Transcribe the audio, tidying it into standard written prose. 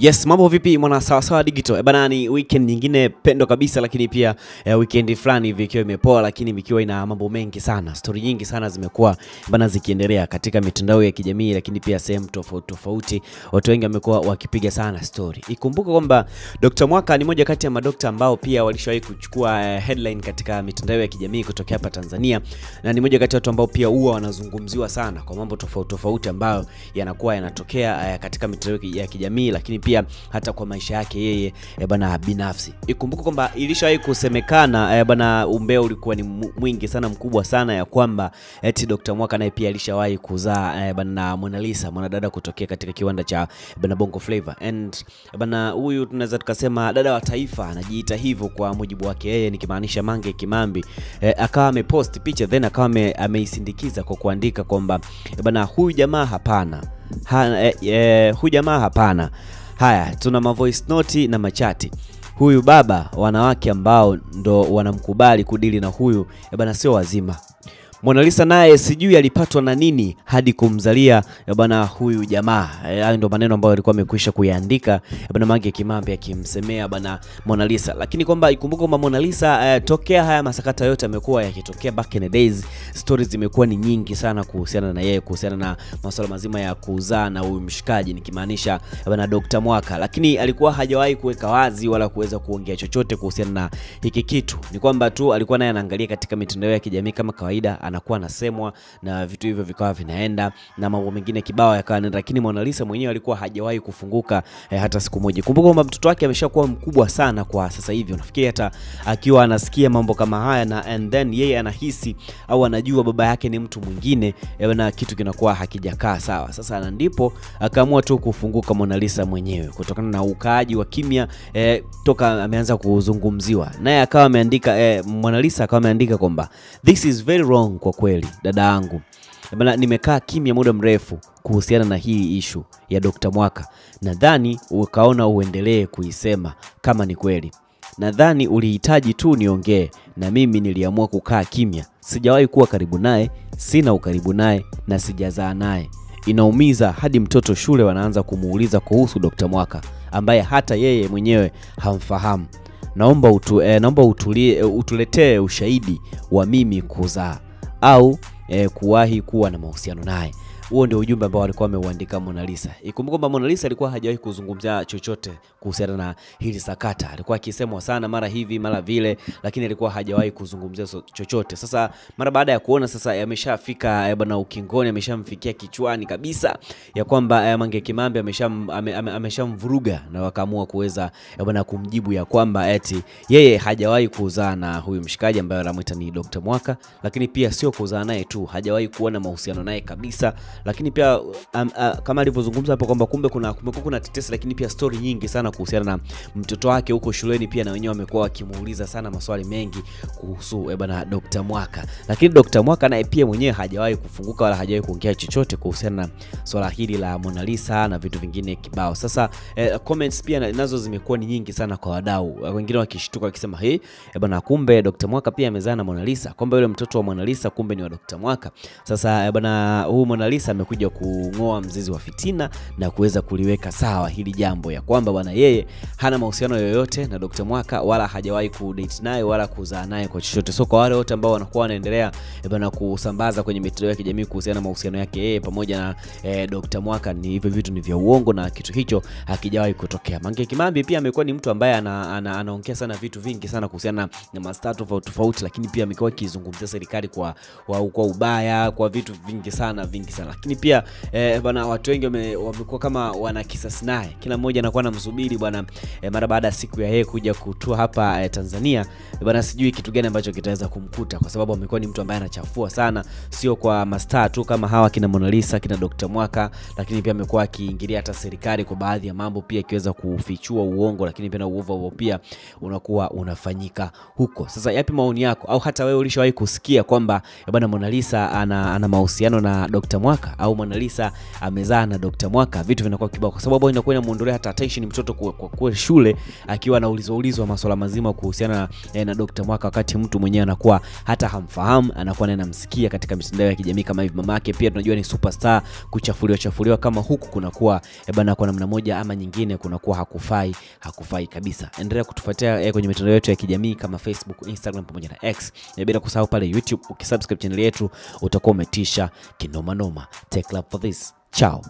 Yes, mambo vipi mwana sawa digital. Bana ni weekend nyingine pendo kabisa, lakini pia weekend fulani hivi ikiwa imepoa, lakini ikiwa ina mambo mengi sana. Story nyingi sana zimekuwa bana zikiendelea katika mitandao ya kijamii, lakini pia sehemu tofauti. Watu wengi wamekuwa wakipiga sana story. Ikumbuka kwamba Dr. Mwaka ni moja kati ya madokta ambao pia walishawahi kuchukua headline katika mitandao ya kijamii kutokea hapa Tanzania, na ni moja kati ya watu ambao pia huwa wanazungumziwa sana kwa mambo tofauti ambayo yanakuwa yanatokea katika mitandao ya kijamii, lakini pia hata kwa maisha yake yeye bana binafsi. Ikumbuka kwamba ilishawahi kusemekana bana umbea ulikuwa ni mwingi sana, mkubwa sana, ya kwamba eti Dr. Mwaka naye pia alishawahi kuzaa bana Mona Lisa, mwanadada kutokea katika kiwanda cha bana Bongo Flava. And bana huyu tunaweza tukasema dada wa taifa, anajiita hivyo kwa mujibu wake yeye, nikimaanisha Mange Kimambi. Akawa amepost picha, then akawa ameisindikiza kwa kuandika kwamba bana huyu jamaa hapana. Huyu jamaa hapana. Haya, tuna voice note na machati. Huyu baba, wanawake ambao ndo wanamkubali kudili na huyu bana sio wazima. Mona Lisa naye sijui alipatwa na nini hadi kumzalia bana huyu jamaa. Hayo ndo maneno ambayo alikuwa amekwisha kuyaandika bana Mange Kimambi akimsemea bana Mona Lisa. Lakini kwamba ikumbuka kwamba Mona Lisa tokea haya masakata yote yamekuwa yakitokea back in the days, stories zimekuwa ni nyingi sana kuhusiana na yeye, kuhusiana na masuala mazima ya kuzaa na huyu mshikaji, nikimaanisha bana Dr. Mwaka. Lakini alikuwa hajawahi kuweka wazi wala kuweza kuongea chochote kuhusiana na hiki kitu. Ni kwamba tu alikuwa naye anaangalia katika mitandao ya kijamii kama kawaida, anakuwa anasemwa na vitu hivyo vikawa vinaenda na mambo mengine kibao yakawa, lakini Mona Lisa mwenyewe alikuwa hajawahi kufunguka hata siku moja. Kumbuka kwamba mtoto wake ameshakuwa mkubwa sana kwa sasa hivi. Unafikiri hata akiwa anasikia mambo kama haya na and then yeye anahisi au anajua baba yake ni mtu mwingine, na kitu kinakuwa hakijakaa sawa. Sasa ndipo akaamua tu kufunguka Mona Lisa mwenyewe kutokana na ukaaji wa kimya toka ameanza kuzungumziwa. Naye akawa ameandika Mona Lisa akawa ameandika kwamba this is very wrong kwa kweli dada yangu. Bana nimekaa kimya muda mrefu kuhusiana na hii issue ya Dr. Mwaka. Nadhani ukaona uendelee kuisema kama ni kweli. Nadhani ulihitaji tu niongee na mimi niliamua kukaa kimya. Sijawahi kuwa karibu naye, sina ukaribu naye na sijazaa naye. Inaumiza hadi mtoto shule wanaanza kumuuliza kuhusu Dr. Mwaka ambaye hata yeye mwenyewe hamfahamu. Naomba utuletee ushahidi wa mimi kuzaa au kuwahi kuwa na mahusiano naye. Huo ndio ujumbe ambao alikuwa ameuandika Mona Lisa. Ikumbuka kwamba Mona Lisa alikuwa hajawahi kuzungumzia chochote kuhusiana na hili sakata. Alikuwa akisemwa sana mara hivi mara vile, lakini alikuwa hajawahi kuzungumzia chochote. Sasa mara baada ya kuona sasa yameshafika bwana ukingoni, ameshamfikia kichwani kabisa, ya kwamba Mange Kimambi ameshamvuruga, na wakaamua kuweza bwana kumjibu ya kwamba eti yeye hajawahi kuzaa na huyu mshikaji ambaye anamuita ni Dr. Mwaka, lakini pia sio kuzaa naye tu, hajawahi kuona mahusiano naye kabisa. Lakini pia kama alivyozungumza hapo kwamba kumekuwa kuna tetesi, lakini pia story nyingi sana kuhusiana na mtoto wake huko shuleni, pia na wenyewe wamekuwa wakimuuliza sana maswali mengi kuhusu bwana Dr. Mwaka. Lakini Dr. Mwaka naye pia mwenyewe hajawahi kufunguka wala hajawahi kuongea chochote kuhusiana na swala hili la Mona Lisa na vitu vingine kibao. Sasa comments pia nazo zimekuwa ni nyingi sana kwa wadau, wengine wakishtuka wakisema bwana kumbe Dr. Mwaka pia amezaa na Mona Lisa, kwamba yule mtoto wa Mona Lisa kumbe ni wa Dr. Mwaka. Sasa bwana huyu Mona Lisa amekuja kungoa mzizi wa fitina na kuweza kuliweka sawa hili jambo, ya kwamba bwana yeye hana mahusiano yoyote na Dr. Mwaka wala hajawahi kudate naye wala kuzaa naye kwa chochote. So kwa wale wote ambao wanakuwa wanaendelea bwana kusambaza kwenye mitandao ya kijamii kuhusiana na mahusiano yake yeye pamoja na Dr. Mwaka, ni hivyo vitu ni vya uongo na kitu hicho hakijawahi kutokea. Mange Kimambi pia amekuwa ni mtu ambaye anaongea sana vitu vingi sana kuhusiana na mastaa tofauti, lakini pia amekuwa akizungumzia serikali kwa ubaya, kwa vitu vingi sana. Lakini pia bwana watu wengi wamekuwa kama wana kisasi naye, kila mmoja anakuwa anamsubiri bwana mara baada ya siku ya yeye kuja kutua hapa Tanzania. Bwana sijui kitu gani ambacho kitaweza kumkuta, kwa sababu amekuwa ni mtu ambaye anachafua sana, sio kwa mastaa tu kama hawa kina Mona Lisa, kina Dr. Mwaka, lakini pia amekuwa akiingilia hata serikali kwa baadhi ya mambo, pia ikiweza kufichua uongo, lakini pia na uovu pia unakuwa unafanyika huko. Sasa yapi maoni yako, au hata wewe ulishawahi kusikia kwamba bwana Mona Lisa ana mahusiano na Dr. Mwaka? Mwaka au Mona Lisa amezaa na Dr. Mwaka, vitu vinakuwa kibao kwa sababu inakuwa inamuondolea hata attention mtoto kwa shule akiwa anaulizwa masuala mazima kuhusiana na Dr. Mwaka, wakati mtu mwenyewe anakuwa hata hamfahamu, anakuwa anamsikia katika mitandao ya kijamii kama hivi. Mamake pia tunajua ni superstar, kuchafuliwa kama huku kunakuwa bana kwa namna moja ama nyingine kunakuwa hakufai kabisa. Endelea kutufuatia kwenye mitandao yetu ya kijamii kama Facebook, Instagram pamoja na X. Bila kusahau pale YouTube ukisubscribe channel yetu utakuwa umetisha kinoma noma. Take love for this. Ciao.